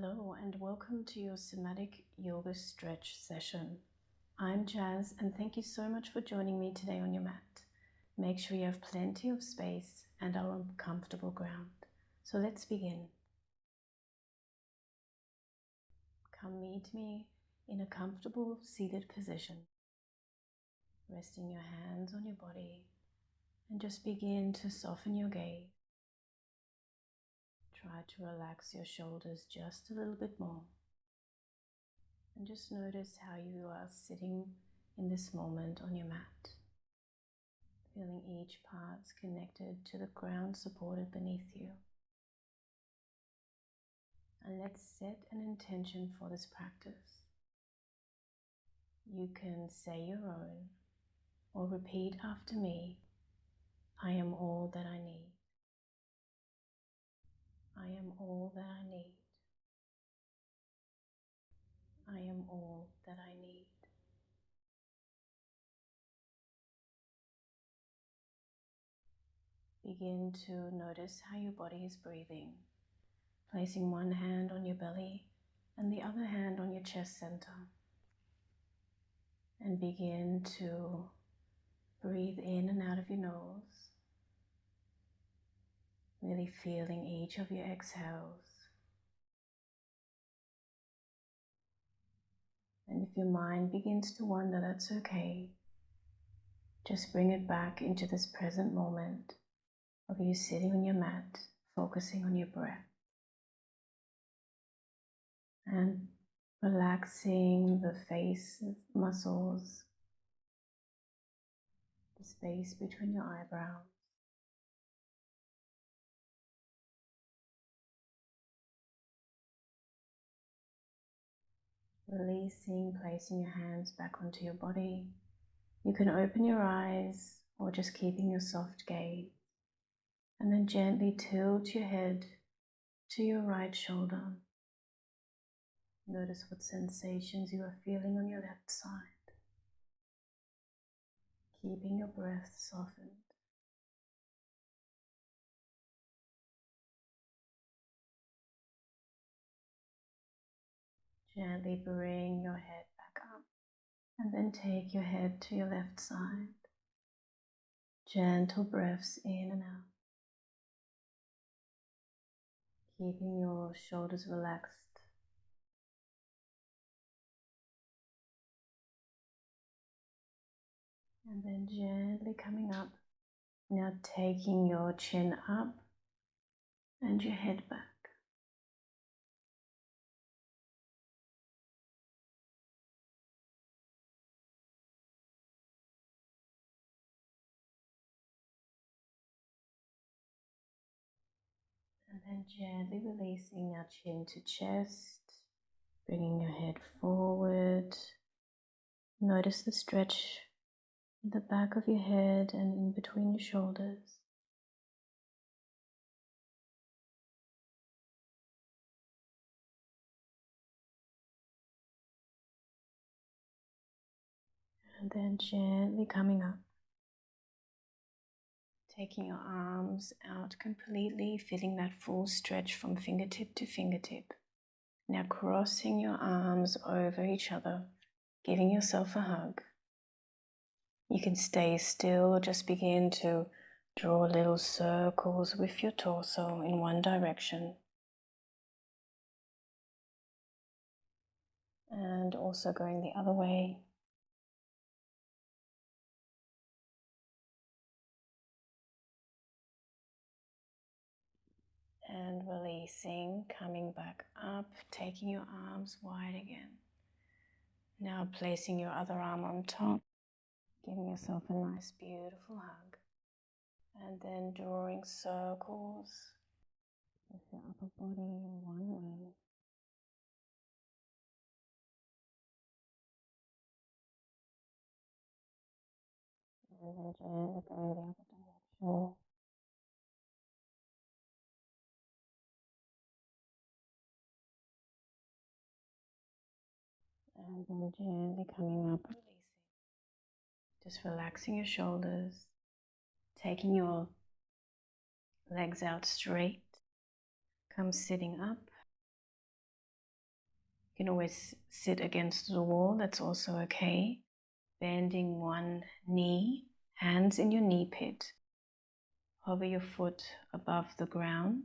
Hello and welcome to your somatic yoga stretch session. I'm Jaz and thank you so much for joining me today on your mat. Make sure you have plenty of space and are on comfortable ground. So let's begin. Come meet me in a comfortable seated position. Resting your hands on your body and just begin to soften your gaze. Try to relax your shoulders just a little bit more. And just notice how you are sitting in this moment on your mat. Feeling each part's connected to the ground supported beneath you. And let's set an intention for this practice. You can say your own or repeat after me. I am all that I need. I am all that I need. I am all that I need. Begin to notice how your body is breathing, placing one hand on your belly and the other hand on your chest center. And begin to breathe in and out of your nose, really feeling each of your exhales. And if your mind begins to wander, that's okay. Just bring it back into this present moment of you sitting on your mat, focusing on your breath. And relaxing the face muscles, the space between your eyebrows. Releasing, placing your hands back onto your body. You can open your eyes or just keeping your soft gaze. And then gently tilt your head to your right shoulder. Notice what sensations you are feeling on your left side. Keeping your breath softened. Gently bring your head back up and then take your head to your left side. Gentle breaths in and out. Keeping your shoulders relaxed. And then gently coming up. Now taking your chin up and your head back. And then gently releasing our chin to chest, bringing your head forward. Notice the stretch in the back of your head and in between your shoulders. And then gently coming up. Taking your arms out completely, feeling that full stretch from fingertip to fingertip. Now crossing your arms over each other, giving yourself a hug. You can stay still or just begin to draw little circles with your torso in one direction. And also going the other way. And releasing, coming back up, taking your arms wide again. Now placing your other arm on top, giving yourself a nice beautiful hug. And then drawing circles with your upper body in one way. And then gently going the other direction. And then gently coming up, releasing. Just relaxing your shoulders, taking your legs out straight. Come sitting up You can always sit against the wall, that's also okay. Bending one knee, hands in your knee pit. Hover your foot above the ground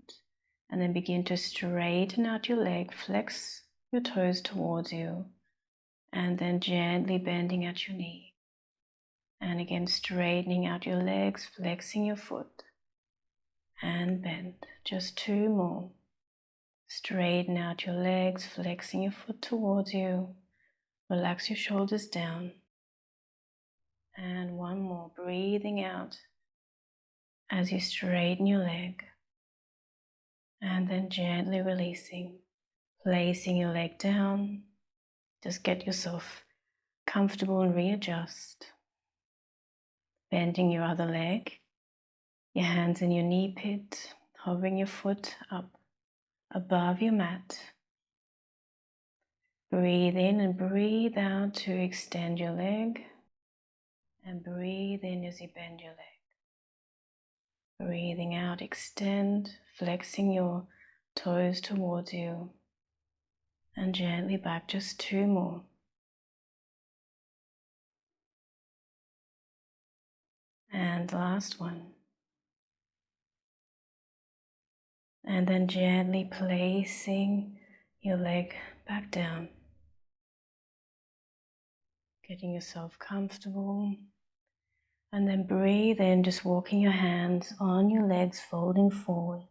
and then begin to straighten out your leg, flex your toes towards you, and then gently bending at your knee. And again, straightening out your legs, flexing your foot, and bend. Just 2 more. Straighten out your legs, flexing your foot towards you. Relax your shoulders down. And 1 more, breathing out as you straighten your leg. And then gently releasing, placing your leg down. Just get yourself comfortable and readjust. Bending your other leg, your hands in your knee pit, hovering your foot up above your mat. Breathe in and breathe out to extend your leg, and breathe in as you bend your leg. Breathing out, extend, flexing your toes towards you, and gently back. Just 2 more. And last one. And then gently placing your leg back down. Getting yourself comfortable. And then breathe in, just walking your hands on your legs, folding forward.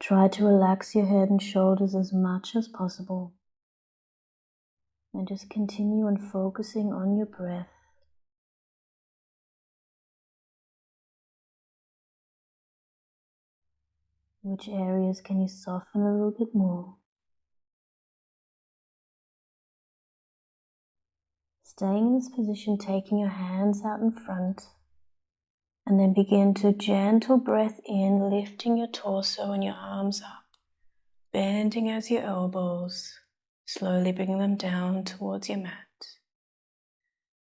Try to relax your head and shoulders as much as possible. And just continue on focusing on your breath. Which areas can you soften a little bit more? Staying in this position, taking your hands out in front, and then begin to gentle breath in, lifting your torso and your arms up, bending as your elbows, slowly bringing them down towards your mat.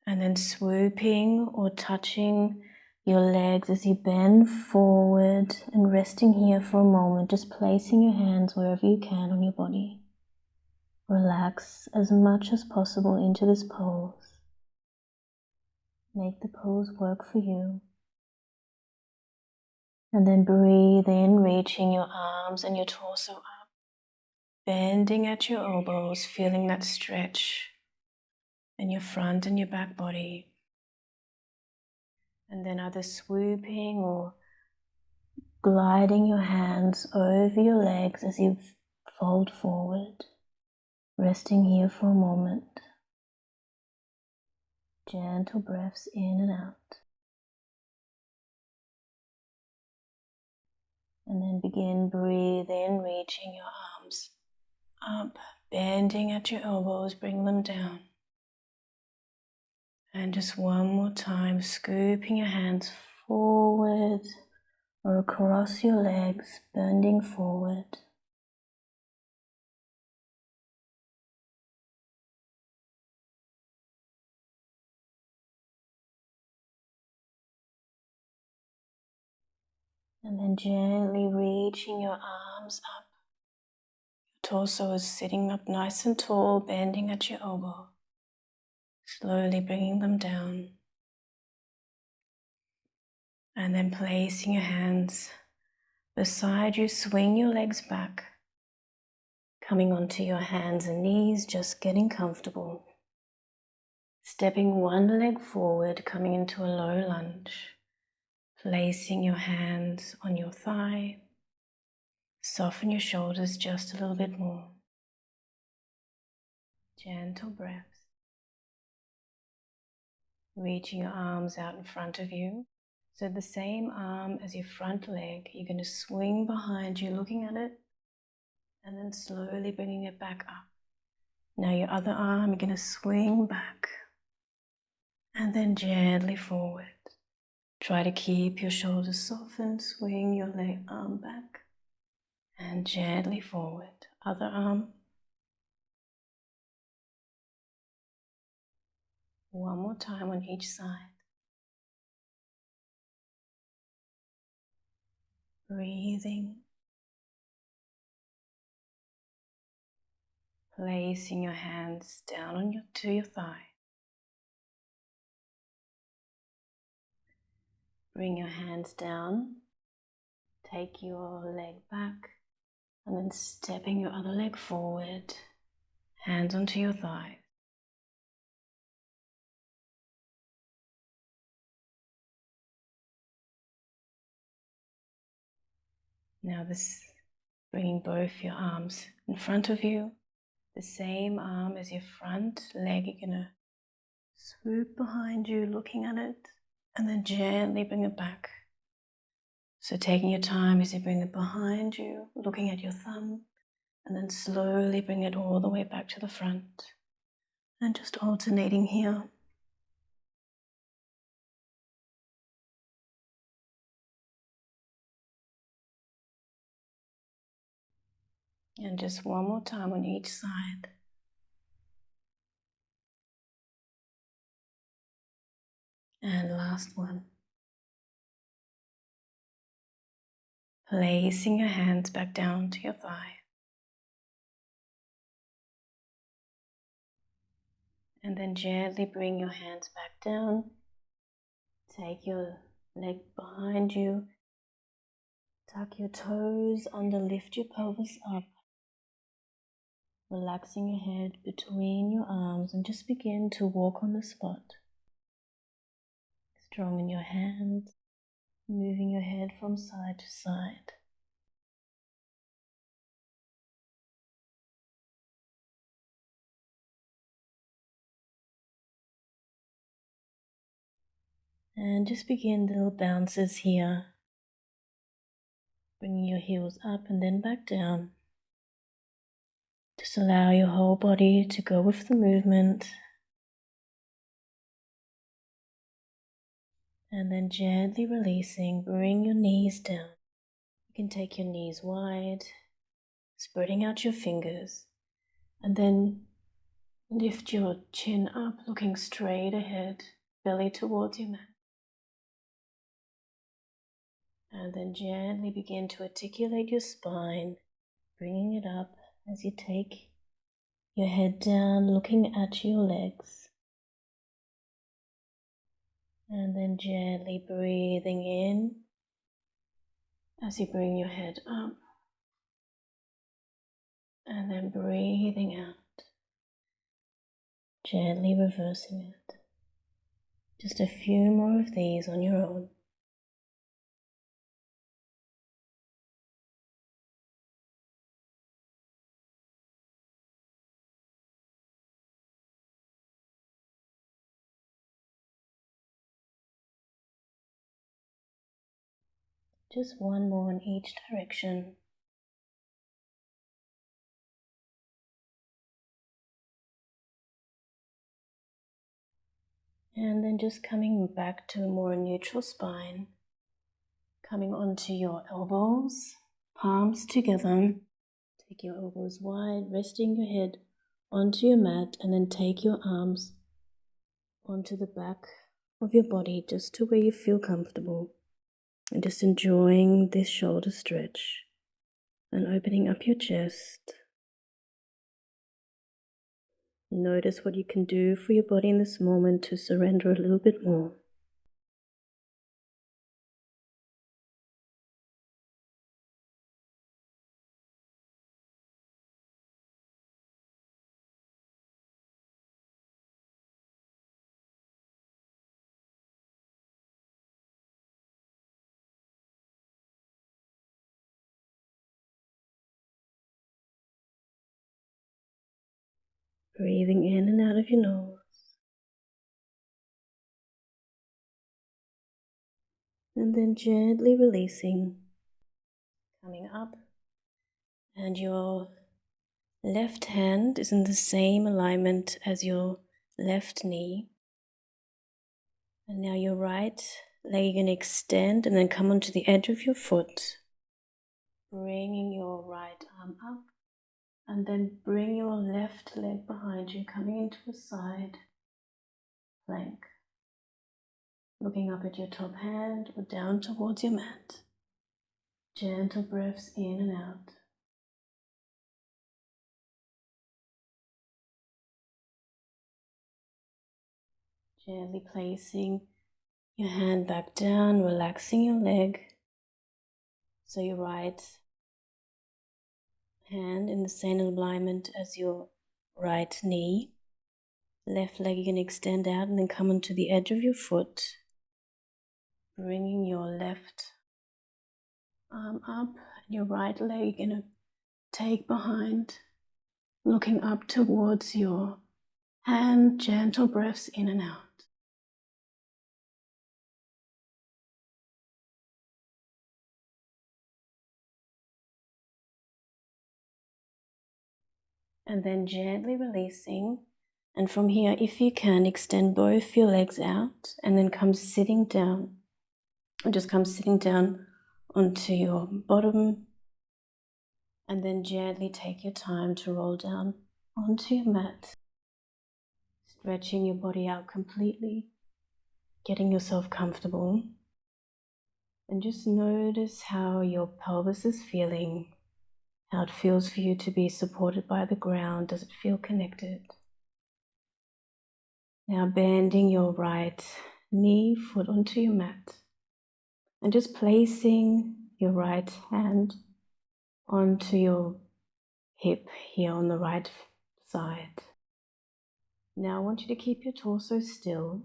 And then swooping or touching your legs as you bend forward and resting here for a moment, just placing your hands wherever you can on your body. Relax as much as possible into this pose. Make the pose work for you. And then breathe in, reaching your arms and your torso up, bending at your elbows, feeling that stretch in your front and your back body. And then either swooping or gliding your hands over your legs as you fold forward, resting here for a moment. Gentle breaths in and out. And then begin, breathe in, reaching your arms up, bending at your elbows, bring them down. And just 1 more time, scooping your hands forward or across your legs, bending forward. And then gently reaching your arms up. Your torso is sitting up nice and tall, bending at your elbow. Slowly bringing them down. And then placing your hands beside you, swing your legs back. Coming onto your hands and knees, just getting comfortable. Stepping one leg forward, coming into a low lunge. Placing your hands on your thigh. Soften your shoulders just a little bit more. Gentle breaths. Reaching your arms out in front of you. So the same arm as your front leg, you're going to swing behind you, looking at it, and then slowly bringing it back up. Now your other arm, you're going to swing back, and then gently forward. Try to keep your shoulders softened, swing your arm back, and gently forward. Other arm. One more time on each side. Breathing. Placing your hands down on to your thigh. Bring your hands down. Take your leg back and then stepping your other leg forward. Hands onto your thigh. Now bringing both your arms in front of you. The same arm as your front leg, you're going to swoop behind you, looking at it, and then gently bring it back. So taking your time as you bring it behind you, looking at your thumb, and then slowly bring it all the way back to the front. And just alternating here. And just one more time on each side. And last one. Placing your hands back down to your thigh. And then gently bring your hands back down. Take your leg behind you. Tuck your toes under, lift your pelvis up. Relaxing your head between your arms and just begin to walk on the spot. Strong in your hands, moving your head from side to side. And just begin little bounces here. Bringing your heels up and then back down. Just allow your whole body to go with the movement. And then gently releasing, bring your knees down. You can take your knees wide, spreading out your fingers, and then lift your chin up, looking straight ahead, belly towards your mat. And then gently begin to articulate your spine, bringing it up as you take your head down, looking at your legs. And then gently breathing in as you bring your head up. And then breathing out, gently reversing it. Just a few more of these on your own. Just one more in each direction. And then just coming back to a more neutral spine. Coming onto your elbows, palms together. Take your elbows wide, resting your head onto your mat, and then take your arms onto the back of your body, just to where you feel comfortable. And just enjoying this shoulder stretch and opening up your chest. Notice what you can do for your body in this moment to surrender a little bit more. Breathing in and out of your nose. And then gently releasing, coming up. And your left hand is in the same alignment as your left knee. And now your right leg, you're going to extend and then come onto the edge of your foot. Bringing your right arm up. And then bring your left leg behind you, coming into a side plank. Looking up at your top hand or down towards your mat. Gentle breaths in and out. Gently placing your hand back down, relaxing your leg. So your right hand in the same alignment as your right knee. Left leg you're going to extend out and then come onto the edge of your foot. Bringing your left arm up and your right leg you're going to take behind, looking up towards your hand, gentle breaths in and out. And then gently releasing. And from here, if you can, extend both your legs out and then come sitting down. And just come sitting down onto your bottom. And then gently take your time to roll down onto your mat. Stretching your body out completely. Getting yourself comfortable. And just notice how your pelvis is feeling. How it feels for you to be supported by the ground. Does it feel connected? Now bending your right knee, foot onto your mat. And just placing your right hand onto your hip here on the right side. Now I want you to keep your torso still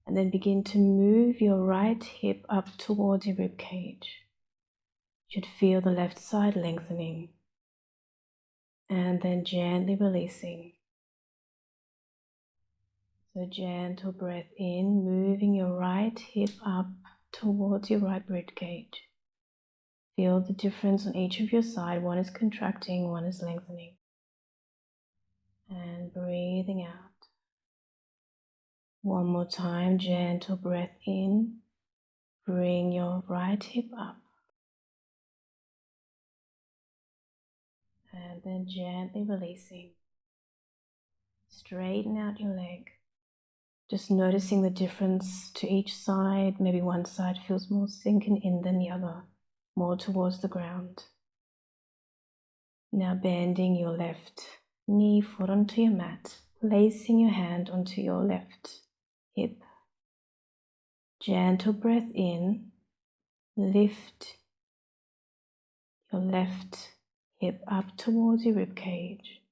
and then begin to move your right hip up towards your rib cage. You should feel the left side lengthening. And then gently releasing. So gentle breath in, moving your right hip up towards your right rib cage. Feel the difference on each of your side. One is contracting, one is lengthening. And breathing out. One more time, gentle breath in. Bring your right hip up. And then gently releasing. Straighten out your leg. Just noticing the difference to each side. Maybe one side feels more sinking in than the other, more towards the ground. Now bending your left knee, foot onto your mat, placing your hand onto your left hip. Gentle breath in, lift your left hip up towards your rib cage,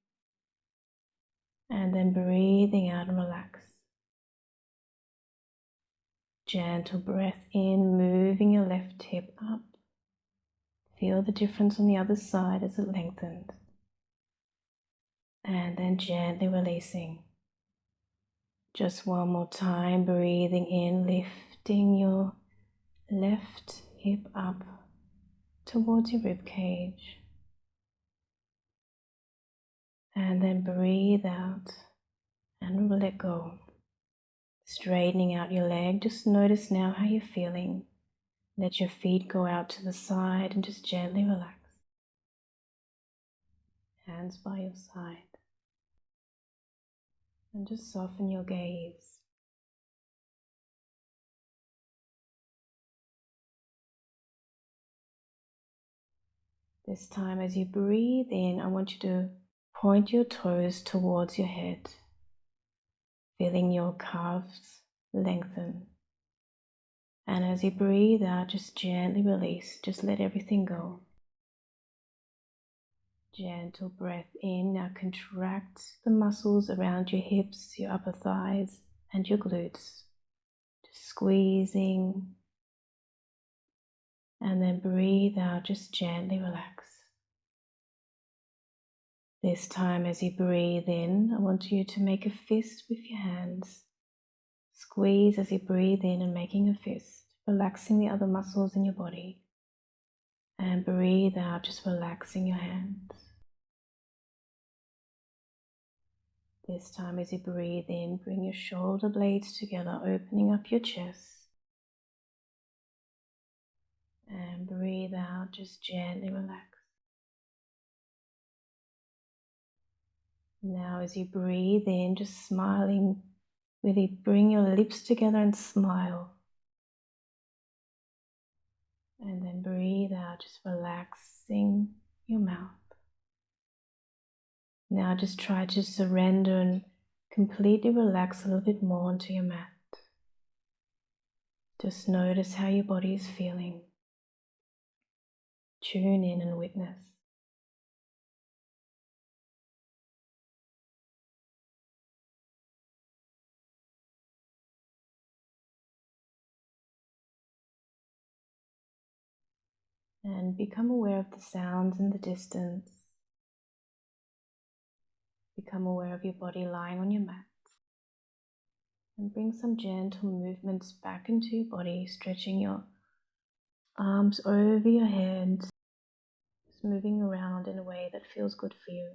and then breathing out and relax. Gentle breath in, moving your left hip up. Feel the difference on the other side as it lengthens. And then gently releasing. Just one more time, breathing in, lifting your left hip up towards your rib cage. And then breathe out and let go. Straightening out your leg, just notice now how you're feeling. Let your feet go out to the side and just gently relax. Hands by your side. And just soften your gaze. This time as you breathe in, I want you to point your toes towards your head, feeling your calves lengthen. And as you breathe out, just gently release, just let everything go. Gentle breath in, now contract the muscles around your hips, your upper thighs and your glutes. Just squeezing. And then breathe out, just gently relax. This time as you breathe in, I want you to make a fist with your hands. Squeeze as you breathe in and making a fist, relaxing the other muscles in your body. And breathe out, just relaxing your hands. This time as you breathe in, bring your shoulder blades together, opening up your chest. And breathe out, just gently relax. Now as you breathe in, just smiling, really bring your lips together and smile. And then breathe out, just relaxing your mouth. Now just try to surrender and completely relax a little bit more onto your mat. Just notice how your body is feeling. Tune in and witness. And become aware of the sounds in the distance. Become aware of your body lying on your mat. And bring some gentle movements back into your body, stretching your arms over your head, just moving around in a way that feels good for you.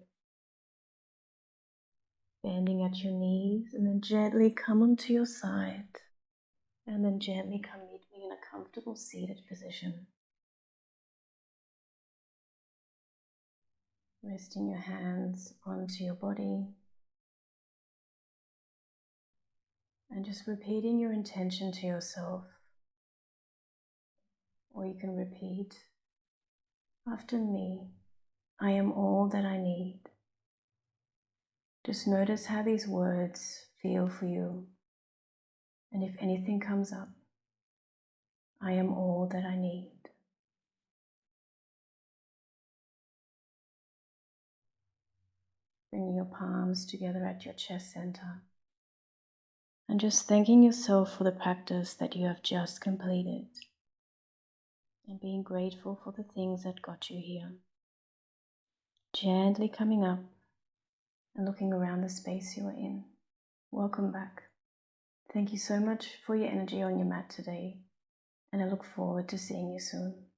Bending at your knees, and then gently come onto your side. And then gently come meet me in a comfortable seated position. Resting your hands onto your body. And just repeating your intention to yourself. Or you can repeat after me, I am all that I need. Just notice how these words feel for you. And if anything comes up, I am all that I need. Bringing your palms together at your chest center. And just thanking yourself for the practice that you have just completed. And being grateful for the things that got you here. Gently coming up and looking around the space you are in. Welcome back. Thank you so much for your energy on your mat today, and I look forward to seeing you soon.